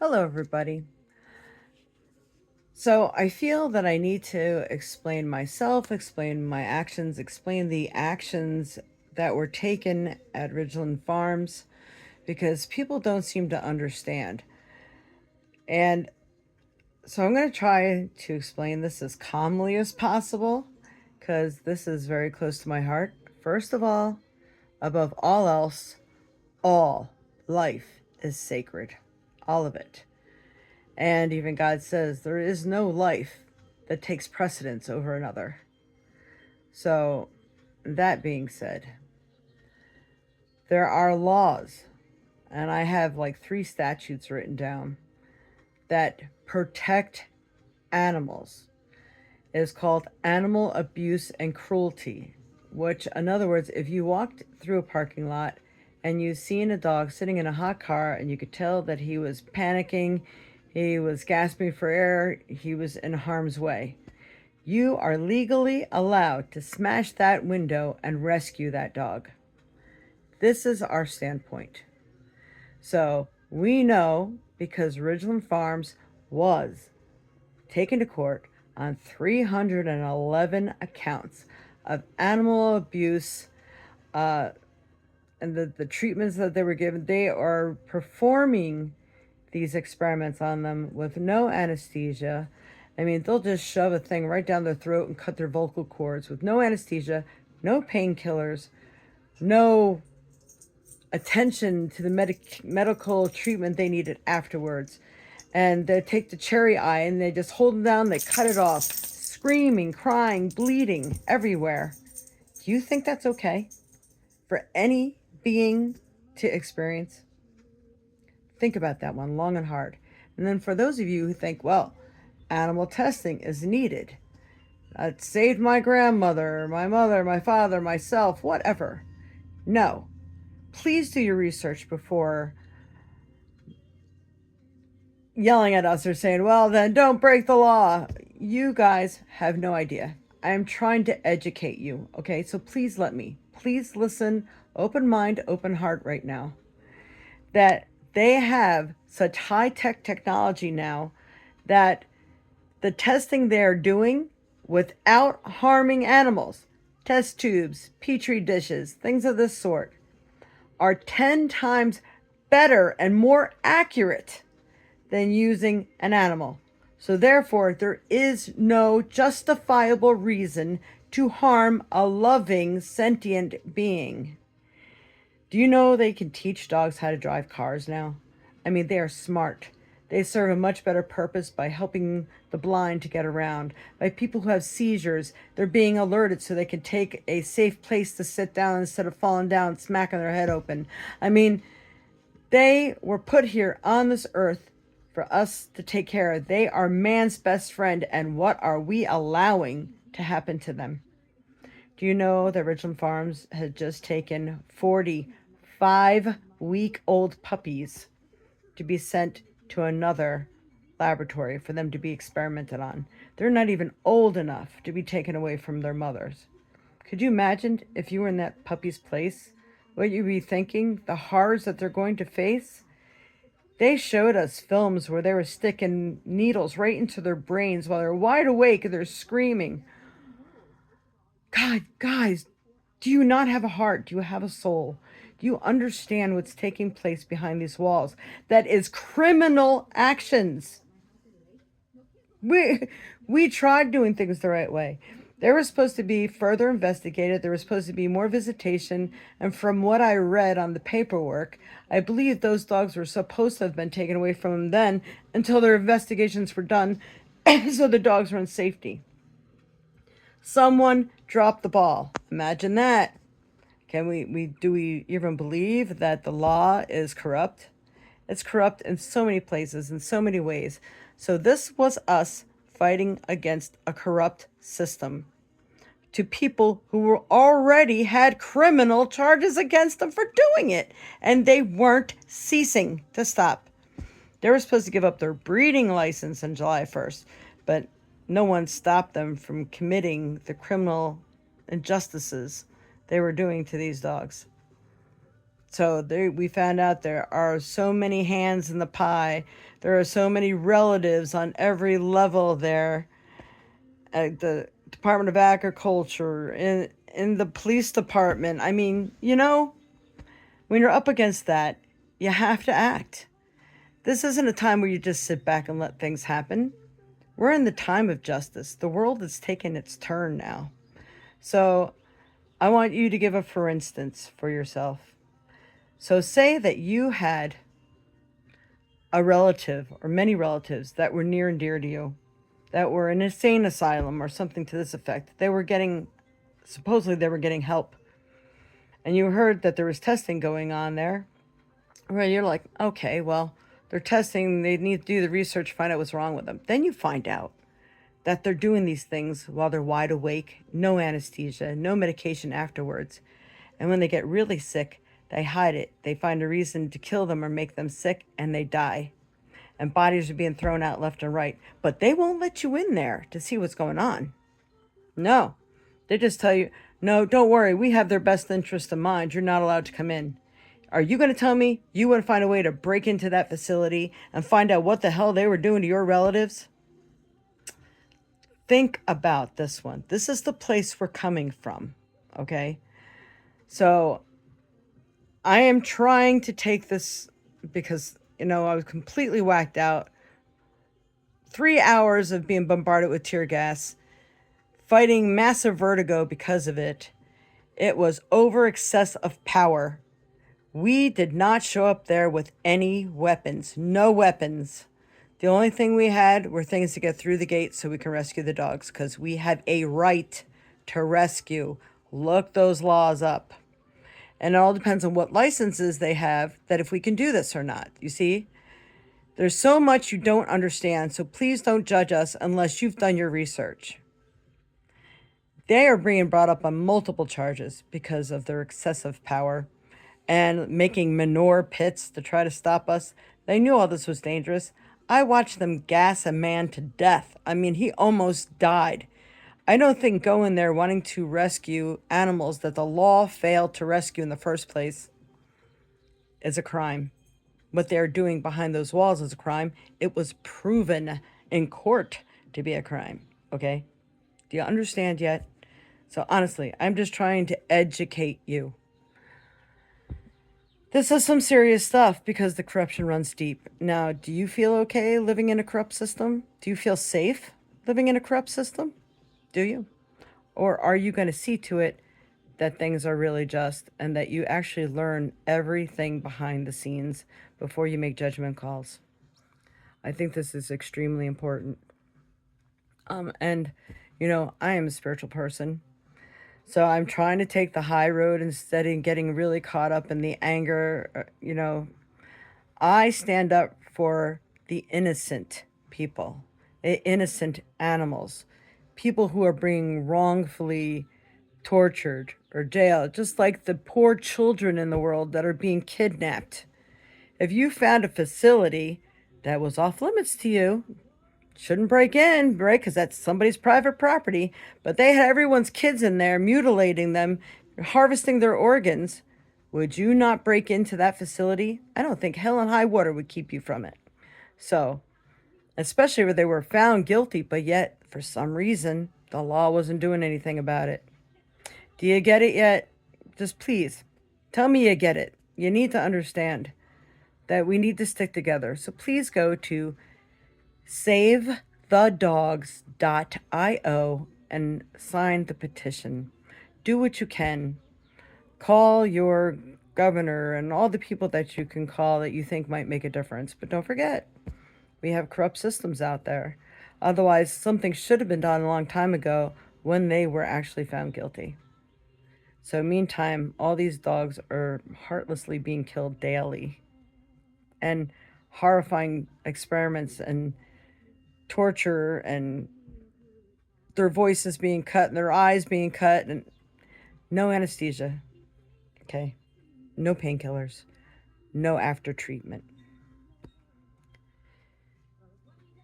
Hello, everybody. So I feel that I need to explain myself, explain my actions, explain the actions that were taken at Ridgland Farms because people don't seem to understand. And so I'm going to try to explain this as calmly as possible because this is very close to my heart. First of all, above all else, all life is sacred. All of it. And even God says there is no life that takes precedence over another. So, that being said, there are laws, and I have like 3 statutes written down that protect animals. It is called animal abuse and cruelty, which, in other words, if you walked through a parking lot and you seen a dog sitting in a hot car and you could tell that he was panicking, he was gasping for air, he was in harm's way, you are legally allowed to smash that window and rescue that dog. This is our standpoint. So we know because Ridgeland Farms was taken to court on 311 accounts of animal abuse and the treatments that they were given. They are performing these experiments on them with no anesthesia. I mean, they'll just shove a thing right down their throat and cut their vocal cords with no anesthesia, no painkillers, no attention to the medical treatment they needed afterwards. And they take the cherry eye and they just hold them down, they cut it off, screaming, crying, bleeding everywhere. Do you think that's okay for any being to experience? Think about that one long and hard. And then for those of you who think, well, animal testing is needed, it saved my grandmother, my mother, my father, myself, whatever. No. Please do your research before yelling at us or saying, well, then don't break the law. You guys have no idea. I am trying to educate you, okay? So please please listen, open mind, open heart right now. That they have such high-tech technology now that the testing they're doing without harming animals, test tubes, petri dishes, things of this sort, are 10 times better and more accurate than using an animal. So therefore, there is no justifiable reason to harm a loving, sentient being. Do you know they can teach dogs how to drive cars now? I mean, they are smart. They serve a much better purpose by helping the blind to get around. By people who have seizures, they're being alerted so they can take a safe place to sit down instead of falling down and smacking their head open. I mean, they were put here on this earth for us to take care of. They are man's best friend, and what are we allowing to happen to them? Do you know that Ridgeland Farms had just taken 45-week-old puppies to be sent to another laboratory for them to be experimented on? They're not even old enough to be taken away from their mothers. Could you imagine if you were in that puppy's place? What you'd be thinking, the horrors that they're going to face? They showed us films where they were sticking needles right into their brains while they're wide awake and they're screaming. God, guys, do you not have a heart? Do you have a soul? Do you understand what's taking place behind these walls? That is criminal actions. We tried doing things the right way. They were supposed to be further investigated. There was supposed to be more visitation. And from what I read on the paperwork, I believe those dogs were supposed to have been taken away from them then until their investigations were done so the dogs were in safety. Someone dropped the ball. Imagine that. Can do we even believe that the law is corrupt? It's corrupt in so many places, in so many ways. So this was us fighting against a corrupt system to people who were already had criminal charges against them for doing it, and they weren't ceasing to stop. They were supposed to give up their breeding license on July 1st, but no one stopped them from committing the criminal injustices they were doing to these dogs. So we found out there are so many hands in the pie. There are so many relatives on every level there at the Department of Agriculture, in the police department. I mean, when you're up against that, you have to act. This isn't a time where you just sit back and let things happen. We're in the time of justice. The world is taking its turn now. So I want you to give a for instance for yourself. So say that you had a relative or many relatives that were near and dear to you, that were in an insane asylum or something to this effect. Supposedly they were getting help. And you heard that there was testing going on there. Well, you're like, okay, well, they're testing, they need to do the research, find out what's wrong with them. Then you find out that they're doing these things while they're wide awake, no anesthesia, no medication afterwards. And when they get really sick, they hide it. They find a reason to kill them or make them sick, and they die. And bodies are being thrown out left and right. But they won't let you in there to see what's going on. No. They just tell you, no, don't worry, we have their best interest in mind. You're not allowed to come in. Are you going to tell me you would find a way to break into that facility and find out what the hell they were doing to your relatives? Think about this one. This is the place we're coming from, okay? So I am trying to take this because, I was completely whacked out. 3 hours of being bombarded with tear gas, fighting massive vertigo because of it. It was over excess of power. We did not show up there with any weapons. No weapons. The only thing we had were things to get through the gate so we can rescue the dogs, because we have a right to rescue. Look those laws up. And it all depends on what licenses they have, that if we can do this or not. You see? There's so much you don't understand, so please don't judge us unless you've done your research. They are being brought up on multiple charges because of their excessive power and making manure pits to try to stop us. They knew all this was dangerous. I watched them gas a man to death. I mean, he almost died. I don't think going there wanting to rescue animals that the law failed to rescue in the first place is a crime. What they're doing behind those walls is a crime. It was proven in court to be a crime. Okay? Do you understand yet? So honestly, I'm just trying to educate you. This is some serious stuff because the corruption runs deep. Now, do you feel okay living in a corrupt system? Do you feel safe living in a corrupt system? Do you? Or are you going to see to it that things are really just and that you actually learn everything behind the scenes before you make judgment calls? I think this is extremely important. And, I am a spiritual person. So I'm trying to take the high road instead of getting really caught up in the anger. I stand up for the innocent people, the innocent animals, people who are being wrongfully tortured or jailed, just like the poor children in the world that are being kidnapped. If you found a facility that was off limits to you, shouldn't break in, right? Because that's somebody's private property. But they had everyone's kids in there, mutilating them, harvesting their organs. Would you not break into that facility? I don't think hell and high water would keep you from it. So, especially where they were found guilty, but yet, for some reason, the law wasn't doing anything about it. Do you get it yet? Just please, tell me you get it. You need to understand that we need to stick together. So please go to SaveTheDogs.io and sign the petition. Do what you can. Call your governor and all the people that you can call that you think might make a difference. But don't forget, we have corrupt systems out there. Otherwise, something should have been done a long time ago when they were actually found guilty. So meantime, all these dogs are heartlessly being killed daily. And horrifying experiments and torture, and their voices being cut and their eyes being cut, and no anesthesia. Okay? No painkillers. No after treatment.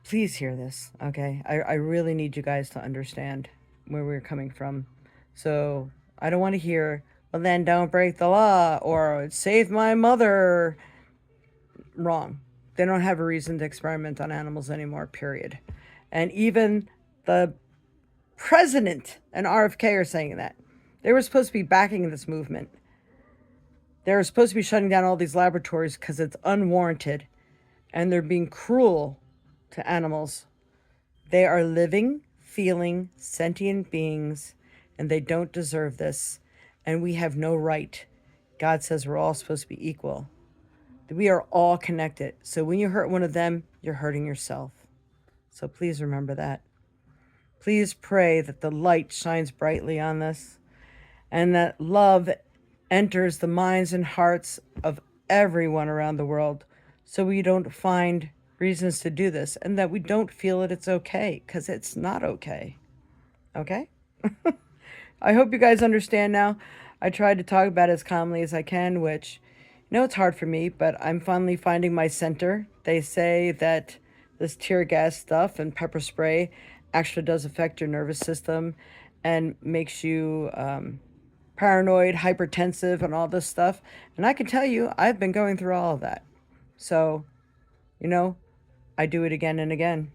Please hear this, okay? I really need you guys to understand where we're coming from. So I don't want to hear, well, then don't break the law, or save my mother. Wrong. They don't have a reason to experiment on animals anymore, period. And even the president and RFK are saying that. They were supposed to be backing this movement. They were supposed to be shutting down all these laboratories because it's unwarranted and they're being cruel to animals. They are living, feeling, sentient beings, and they don't deserve this. And we have no right. God says we're all supposed to be equal. We are all connected. So when you hurt one of them, you're hurting yourself. So please remember that. Please pray that the light shines brightly on this and that love enters the minds and hearts of everyone around the world so we don't find reasons to do this and that we don't feel that it's okay, because it's not okay. Okay? I hope you guys understand now. I tried to talk about it as calmly as I can, which, it's hard for me, but I'm finally finding my center. They say that this tear gas stuff and pepper spray actually does affect your nervous system and makes you paranoid, hypertensive, and all this stuff. And I can tell you, I've been going through all of that. So, I do it again and again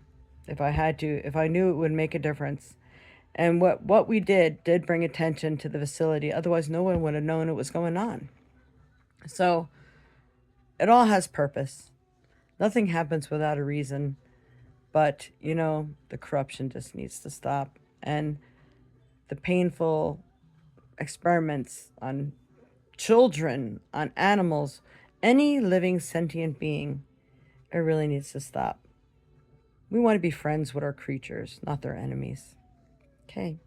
if I had to, if I knew it would make a difference. And what we did bring attention to the facility. Otherwise, no one would have known it was going on. So it all has purpose. Nothing happens without a reason. But, the corruption just needs to stop. And the painful experiments on children, on animals, any living sentient being, it really needs to stop. We want to be friends with our creatures, not their enemies. Okay.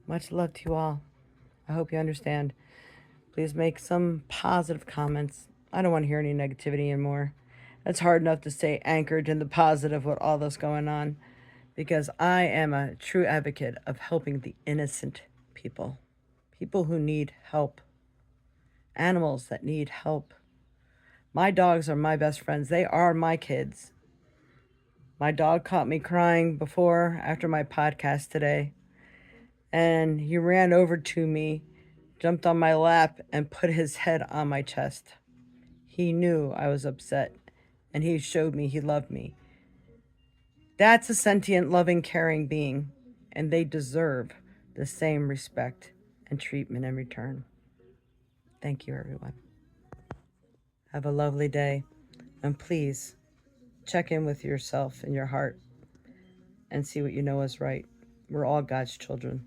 Much love to you all. I hope you understand. Please make some positive comments. I don't want to hear any negativity anymore. It's hard enough to stay anchored in the positive with all this going on, because I am a true advocate of helping the innocent people, people who need help, animals that need help. My dogs are my best friends. They are my kids. My dog caught me crying before, after my podcast today, and he ran over to me, jumped on my lap, and put his head on my chest. He knew I was upset, and he showed me he loved me. That's a sentient, loving, caring being, and they deserve the same respect and treatment in return. Thank you, everyone. Have a lovely day, and please check in with yourself and your heart and see what you know is right. We're all God's children.